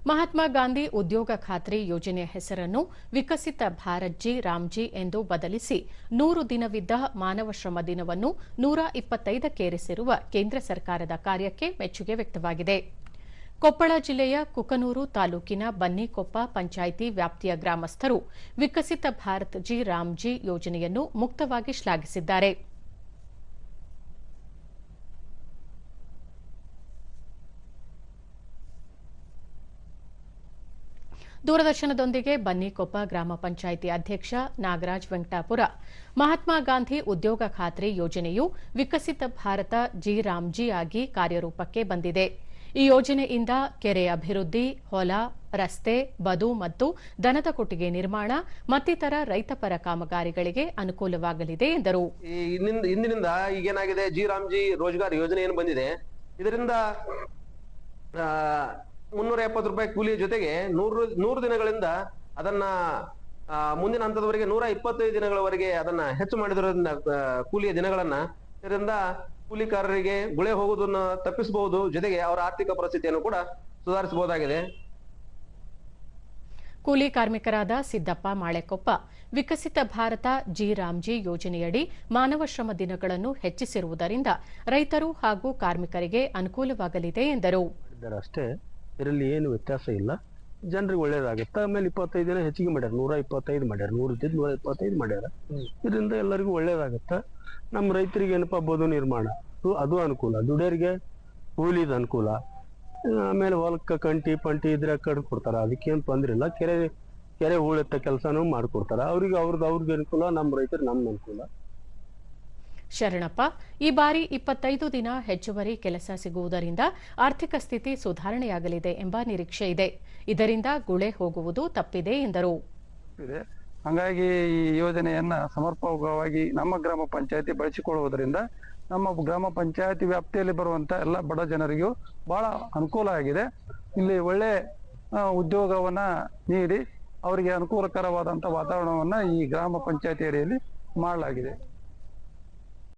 ಮಹಾತ್ಮ ಗಾಂಧಿ ಉದ್ಯೋಗ ಖಾತ್ರಿ ಯೋಜನೆಯ ಹೆಸರನ್ನು ವಿಕಸಿತ ಭಾರತ್ ಜಿ ರಾಮ್ಜಿ ಎಂದು ಬದಲಿಸಿ 100 ದಿನವಿದ್ದ ಮಾನವ ಶ್ರಮ ದಿನವನ್ನು 125ಕ್ಕೇರಿಸಿರುವ ಕೇಂದ್ರ ಸರ್ಕಾರದ ಕಾರ್ಯಕ್ಕೆ ಮೆಚ್ಚುಗೆ ವ್ಯಕ್ತವಾಗಿದೆ. ಕೊಪ್ಪಳ ಜಿಲ್ಲೆಯ ಕುಕನೂರು ತಾಲೂಕಿನ ಬನ್ನಿಕೊಪ್ಪ ಪಂಚಾಯಿತಿ ವ್ಯಾಪ್ತಿಯ ಗ್ರಾಮಸ್ಥರು ವಿಕಸಿತ ಭಾರತ್ ಜಿ ರಾಮ್ಜಿ ಯೋಜನೆಯನ್ನು ಮುಕ್ತವಾಗಿ ಶ್ಲಾಘಿಸಿದ್ದಾರೆ. ದೂರದರ್ಶನದೊಂದಿಗೆ ಬನ್ನಿಕೊಪ್ಪ ಗ್ರಾಮ ಪಂಚಾಯಿತಿ ಅಧ್ಯಕ್ಷ ನಾಗರಾಜ್ ವೆಂಕಟಾಪುರ, ಮಹಾತ್ಮ ಗಾಂಧಿ ಉದ್ಯೋಗ ಖಾತ್ರಿ ಯೋಜನೆಯು ವಿಕಸಿತ ಭಾರತ ಜಿ ರಾಮ್ಜಿ ಆಗಿ ಕಾರ್ಯರೂಪಕ್ಕೆ ಬಂದಿದೆ. ಈ ಯೋಜನೆಯಿಂದ ಕೆರೆ ಅಭಿವೃದ್ಧಿ, ಹೊಲ, ರಸ್ತೆ, ಬದು ಮತ್ತು ದನದ ಕೊಟ್ಟಿಗೆ ನಿರ್ಮಾಣ ಮತ್ತಿತರ ರೈತಪರ ಕಾಮಗಾರಿಗಳಿಗೆ ಅನುಕೂಲವಾಗಲಿದೆ ಎಂದರು. ಇಂದಿನಿಂದ ಈಗೇನಾಗಿದೆ, ಜಿ ರಾಮ್ಜಿ ರೋಜ್ಗಾರ್ ಯೋಜನೆ ಏನು ಬಂದಿದೆ, ಇದರಿಂದ 370 ರೂಪಾಯಿ ಕೂಲಿಯ ಜೊತೆಗೆ 100 ದಿನಗಳಿಂದ ಅದನ್ನ ಮುಂದಿನ ಹಂತದವರೆಗೆ 125 ದಿನಗಳವರೆಗೆ ಅದನ್ನ ಹೆಚ್ಚು ಮಾಡಿದ್ರಿಂದ ಕೂಲಿಯ ದಿನಗಳನ್ನ, ಇದರಿಂದ ಕೂಲಿಕಾರರಿಗೆ ಗುಳೆ ಹೋಗುವುದನ್ನು ತಪ್ಪಿಸಬಹುದು, ಜೊತೆಗೆ ಅವರ ಆರ್ಥಿಕ ಪರಿಸ್ಥಿತಿಯನ್ನು ಕೂಡ ಸುಧಾರಿಸಬಹುದಾಗಿದೆ. ಕೂಲಿ ಕಾರ್ಮಿಕರಾದ ಸಿದ್ದಪ್ಪ ಮಾಳೆಕೊಪ್ಪ, ವಿಕಸಿತ ಭಾರತ ಜಿ ರಾಮ್ಜಿ ಯೋಜನೆಯಡಿ ಮಾನವ ಶ್ರಮ ದಿನಗಳನ್ನು ಹೆಚ್ಚಿಸಿರುವುದರಿಂದ ರೈತರು ಹಾಗೂ ಕಾರ್ಮಿಕರಿಗೆ ಅನುಕೂಲವಾಗಲಿದೆ ಎಂದರು. ಅಷ್ಟೇ, ಇದರಲ್ಲಿ ಏನು ವ್ಯತ್ಯಾಸ ಇಲ್ಲ, ಜನರಿಗೆ ಒಳ್ಳೇದಾಗುತ್ತೆ. ಆಮೇಲೆ 25 ದಿನ ಹೆಚ್ಚಿಗೆ ಮಾಡ್ಯಾರ, 125 ಮಾಡ್ಯಾರ, 100 ಇದ್ದಿದ್ದು 125 ಮಾಡ್ಯಾರ. ಇದರಿಂದ ಎಲ್ಲರಿಗೂ ಒಳ್ಳೇದಾಗತ್ತೆ. ನಮ್ಮ ರೈತರಿಗೆ ಏನಪ್ಪಾ, ಬದು ನಿರ್ಮಾಣ ಅದು ಅನುಕೂಲ, ದುಡಿಯೋರಿಗೆ ಕೂಲಿದ ಅನುಕೂಲ, ಆಮೇಲೆ ಹೊಲಕ್ಕೆ ಕಂಟಿ ಪಂಟಿ ಇದ್ರೆ ಕಡ್ ಕೊಡ್ತಾರ, ಅದಕ್ಕೇನು ತೊಂದ್ರೆ ಇಲ್ಲ. ಕೆರೆ ಹೂಳೆತ್ತ ಕೆಲಸನೂ ಮಾಡ್ಕೊಡ್ತಾರ. ಅವ್ರಿಗೆ ಅನುಕೂಲ, ನಮ್ಮ ರೈತರು ನಮ್ಗೆ ಅನುಕೂಲ. ಶರಣಪ್ಪ, ಈ ಬಾರಿ 25 ದಿನ ಹೆಚ್ಚುವರಿ ಕೆಲಸ ಸಿಗುವುದರಿಂದ ಆರ್ಥಿಕ ಸ್ಥಿತಿ ಸುಧಾರಣೆಯಾಗಲಿದೆ ಎಂಬ ನಿರೀಕ್ಷೆ ಇದೆ. ಇದರಿಂದ ಗುಳೆ ಹೋಗುವುದು ತಪ್ಪಿದೆ ಎಂದರು. ಹಾಗಾಗಿ ಈ ಯೋಜನೆಯನ್ನ ಸಮರ್ಪಕವಾಗಿ ನಮ್ಮ ಗ್ರಾಮ ಪಂಚಾಯತಿ ಬಳಸಿಕೊಳ್ಳುವುದರಿಂದ ನಮ್ಮ ಗ್ರಾಮ ಪಂಚಾಯತಿ ವ್ಯಾಪ್ತಿಯಲ್ಲಿ ಬರುವಂತ ಎಲ್ಲ ಬಡ ಜನರಿಗೂ ಬಹಳ ಅನುಕೂಲ ಆಗಿದೆ. ಇಲ್ಲಿ ಒಳ್ಳೆ ಉದ್ಯೋಗವನ್ನ ನೀಡಿ ಅವರಿಗೆ ಅನುಕೂಲಕರವಾದಂತಹ ವಾತಾವರಣವನ್ನ ಈ ಗ್ರಾಮ ಪಂಚಾಯತಿ ಏರಿಯಲ್ಲಿ ಮಾಡಲಾಗಿದೆ.